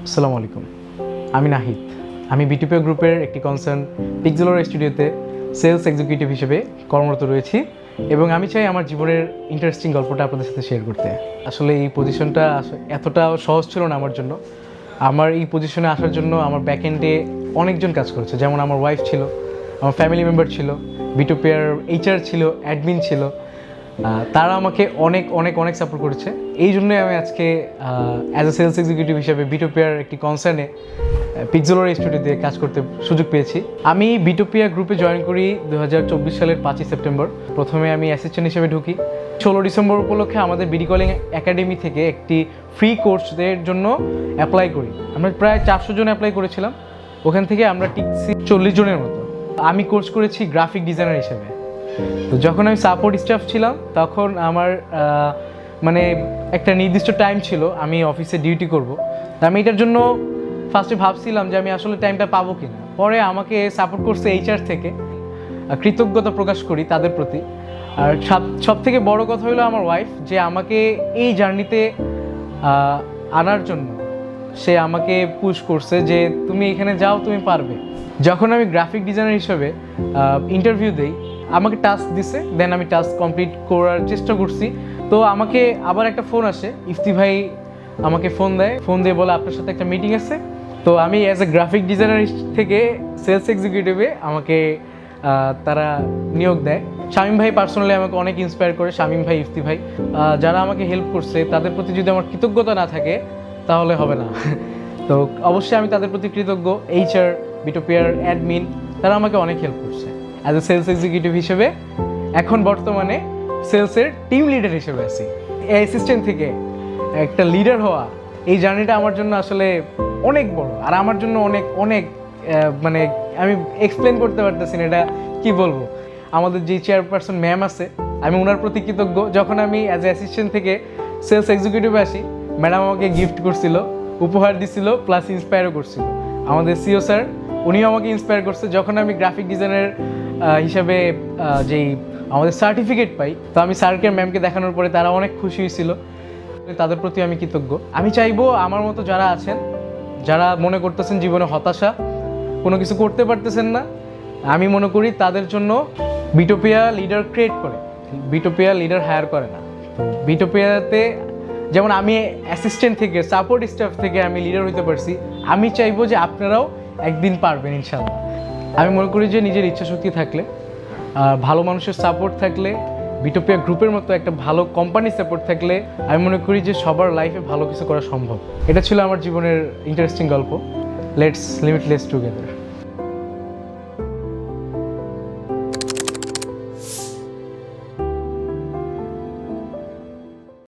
আসসালামু আলাইকুম, আমি নাহিদ। আমি বিটিপিও গ্রুপের একটি কনসার্ন পিক্সেলর স্টুডিওতে সেলস এক্সিকিউটিভ হিসেবে কর্মরত রয়েছি এবং আমি চাই আমার জীবনের ইন্টারেস্টিং গল্পটা আপনাদের সাথে শেয়ার করতে। আসলে এই পজিশনটা এতটা সহজ ছিল না আমার জন্য। আমার এই পজিশনে আসার জন্য আমার ব্যাকএন্ডে অনেকজন কাজ করেছে, যেমন আমার ওয়াইফ ছিল, আমার ফ্যামিলি মেম্বার ছিল, বিটিপিওর এইচআর ছিল, অ্যাডমিন ছিল। তারা আমাকে অনেক অনেক অনেক সাপোর্ট করেছে। এই জন্যই আমি আজকে অ্যাজ এ সেলস এক্সিকিউটিভ হিসেবে বিটিপিওর একটি কনসার্নে পিক্সেলর স্টুডিওতে কাজ করতে সুযোগ পেয়েছি। আমি বিটিপিও গ্রুপে জয়েন করি 2024 সালের 5ই সেপ্টেম্বর। প্রথমে আমি অ্যাসিস্ট্যান্ট হিসেবে ঢুকি। 16 ডিসেম্বর উপলক্ষে আমাদের বিডি কলিং একাডেমি থেকে একটি ফ্রি কোর্সের জন্য অ্যাপ্লাই করি। আমরা প্রায় 400 জন অ্যাপ্লাই করেছিলাম, ওখান থেকে আমরা টিকছি 40 জনের মতো। আমি কোর্স করেছি গ্রাফিক ডিজাইনার হিসেবে। তো যখন আমি সাপোর্ট স্টাফ ছিলাম তখন আমার মানে একটা নির্দিষ্ট টাইম ছিল আমি অফিসে ডিউটি করব। তো আমি এটার জন্য ফার্স্টে ভাবছিলাম যে আমি আসলে টাইমটা পাবো কিনা। পরে আমাকে সাপোর্ট করছে এইচআর থেকে, কৃতজ্ঞতা প্রকাশ করি তাদের প্রতি। আর সব থেকে বড় কথা হলো আমার ওয়াইফ, যে আমাকে এই জার্নিতে আনার জন্য সে আমাকে পুশ করছে যে তুমি এখানে যাও, তুমি পারবে। যখন আমি গ্রাফিক ডিজাইনার হিসেবে ইন্টারভিউ দেই, আমাকে টাস্ক দিছে, দেন আমি টাস্ক কমপ্লিট করার চেষ্টা করছি। তো আমাকে আবার একটা ফোন আসে, ইফতি ভাই আমাকে ফোন দিয়ে বলে আপনার সাথে একটা মিটিং আছে। তো আমি অ্যাজ এ গ্রাফিক ডিজাইনার থেকে সেলস এক্সিকিউটিভে আমাকে তারা নিয়োগ দেয়। শামীম ভাই পার্সোনালি আমাকে অনেক ইন্সপায়ার করে, শামীম ভাই, ইফতি ভাই, যারা আমাকে হেল্প করছে তাদের প্রতি যদি আমার কৃতজ্ঞতা না থাকে তাহলে হবে না। তো অবশ্যই আমি তাদের প্রতি কৃতজ্ঞ। এইচআর, বিটিপিওর অ্যাডমিন, তারা আমাকে অনেক হেল্প করছে। অ্যাজ এ সেলস এক্সিকিউটিভ হিসেবে এখন বর্তমানে সেলসের টিম লিডার হিসেবে আছি। অ্যাসিস্ট্যান্ট থেকে একটা লিডার হওয়া, এই জার্নিটা আমার জন্য আসলে অনেক বড়, আর আমার জন্য অনেক অনেক মানে আমি এক্সপ্লেন করতে পারতেছি না এটা কী বলবো। আমাদের যে চেয়ারপারসন ম্যাম আছে, আমি ওনার প্রতি কৃতজ্ঞ। যখন আমি অ্যাজ এ অ্যাসিস্ট্যান্ট থেকে সেলস এক্সিকিউটিভে আসি, ম্যাডাম আমাকে গিফট করছিল, উপহার দিছিল, প্লাস ইন্সপায়ারও করছিল। আমাদের সিও স্যার, উনিও আমাকে ইন্সপায়ার করছে। যখন আমি গ্রাফিক ডিজাইনার হিসাবে যেই আমাদের সার্টিফিকেট পাই, তো আমি স্যারকে, ম্যামকে দেখানোর পরে তারা অনেক খুশি হয়েছিল। তাদের প্রতি আমি কৃতজ্ঞ। আমি চাইবো আমার মতো যারা আছেন, যারা মনে করতেছেন জীবনে হতাশা, কোনো কিছু করতে পারতেছেন না, আমি মনে করি তাদের জন্য বিটিপিও লিডার ক্রিয়েট করে, বিটিপিও লিডার হায়ার করে না। বিটিপিওতে যেমন আমি অ্যাসিস্ট্যান্ট থেকে, সাপোর্ট স্টাফ থেকে আমি লিডার হতে পারছি, আমি চাইবো যে আপনারাও একদিন পারবেন ইনশাল্লাহ। আমি মনে করি যে নিজের ইচ্ছাশক্তি থাকলে, ভালো মানুষের সাপোর্ট থাকলে, বিটিপিও গ্রুপের মতো একটা ভালো কোম্পানির সাপোর্ট থাকলে, আমি মনে করি যে সবার লাইফে ভালো কিছু করা সম্ভব। এটা ছিল আমার জীবনের ইন্টারেস্টিং গল্প। Let's limitless together.